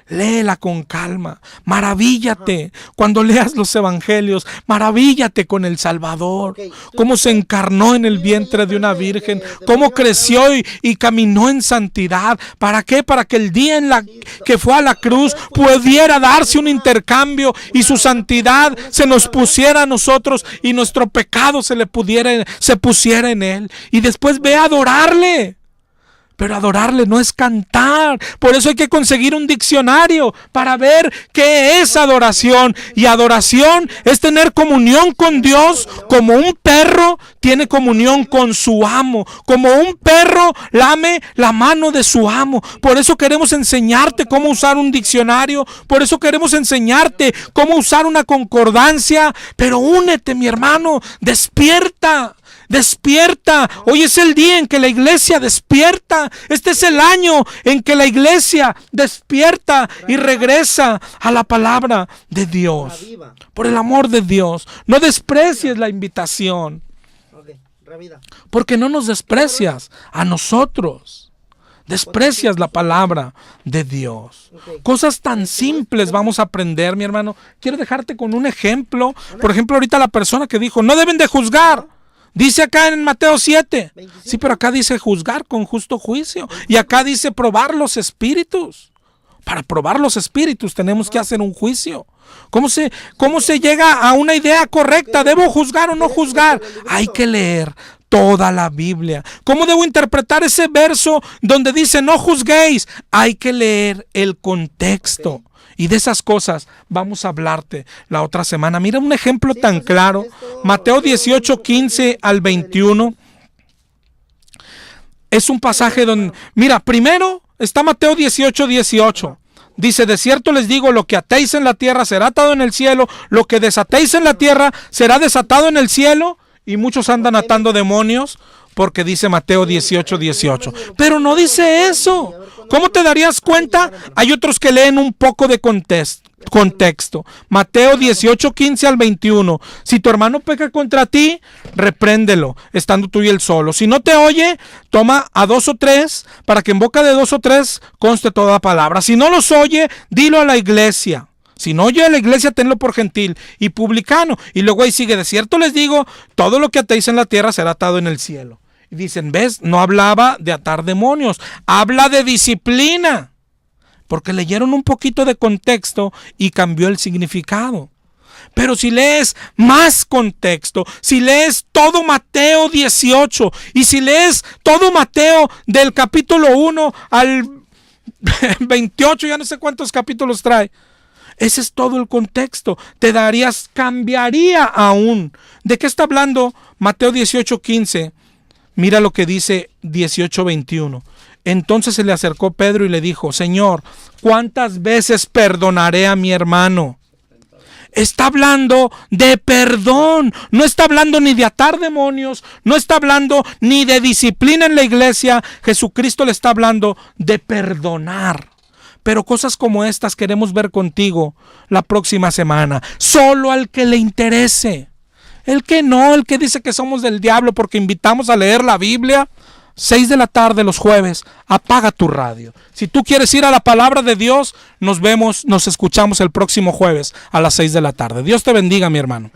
[SPEAKER 3] Léela con calma, maravíllate cuando leas los evangelios, maravíllate con el Salvador, cómo se encarnó en el vientre de una virgen, cómo creció y caminó en santidad. ¿Para qué? Para que el día que fue a la cruz pudiera darse un intercambio y su santidad se nos pusiera a nosotros y nuestro pecado se pusiera en él. Y después ve a adorarle. Pero adorarle no es cantar. Por eso hay que conseguir un diccionario para ver qué es adoración. Y adoración es tener comunión con Dios como un perro tiene comunión con su amo. Como un perro lame la mano de su amo. Por eso queremos enseñarte cómo usar un diccionario. Por eso queremos enseñarte cómo usar una concordancia. Pero únete, mi hermano. Despierta. Despierta. Hoy es el día en que la iglesia despierta. Este es el año en que la iglesia despierta y regresa a la palabra de Dios. Por el amor de Dios, no desprecies la invitación. Porque no nos desprecias a nosotros. Desprecias la palabra de Dios. Cosas tan simples vamos a aprender, mi hermano. Quiero dejarte con un ejemplo. Por ejemplo, ahorita la persona que dijo, no deben de juzgar. Dice acá en Mateo 7. Sí, pero acá dice juzgar con justo juicio. Y acá dice probar los espíritus. Para probar los espíritus tenemos que hacer un juicio. ¿Cómo se llega a una idea correcta? ¿Debo juzgar o no juzgar? Hay que leer toda la Biblia. ¿Cómo debo interpretar ese verso donde dice no juzguéis? Hay que leer el contexto. Y de esas cosas vamos a hablarte la otra semana. Mira un ejemplo tan claro. Mateo 18, 15 al 21. Es un pasaje donde, mira, primero está Mateo 18, 18. Dice, de cierto les digo, lo que atéis en la tierra será atado en el cielo, lo que desatéis en la tierra será desatado en el cielo. Y muchos andan atando demonios porque dice Mateo 18:18. Pero no dice eso. ¿Cómo te darías cuenta? Hay otros que leen un poco de contexto. Mateo 18:15 al 21. Si tu hermano peca contra ti, repréndelo, estando tú y él solo. Si no te oye, toma a 2 o 3, para que en boca de 2 o 3 conste toda palabra. Si no los oye, dilo a la iglesia. Si no oye a la iglesia, tenlo por gentil y publicano. Y luego ahí sigue: de cierto les digo, todo lo que atéis en la tierra será atado en el cielo. Y dicen, ¿ves? No hablaba de atar demonios, habla de disciplina. Porque leyeron un poquito de contexto y cambió el significado. Pero si lees más contexto, si lees todo Mateo 18 y si lees todo Mateo del capítulo 1 al 28, ya no sé cuántos capítulos trae. Ese es todo el contexto. Cambiaría aún. ¿De qué está hablando Mateo 18:15? Mira lo que dice 18:21. Entonces se le acercó Pedro y le dijo: Señor, ¿cuántas veces perdonaré a mi hermano? Está hablando de perdón, no está hablando ni de atar demonios, no está hablando ni de disciplina en la iglesia. Jesucristo le está hablando de perdonar. Pero cosas como estas queremos ver contigo la próxima semana. Solo al que le interese. El que no, el que dice que somos del diablo porque invitamos a leer la Biblia. 6 de la tarde los jueves, apaga tu radio. Si tú quieres ir a la palabra de Dios, nos escuchamos el próximo jueves a las 6 de la tarde. Dios te bendiga, mi hermano.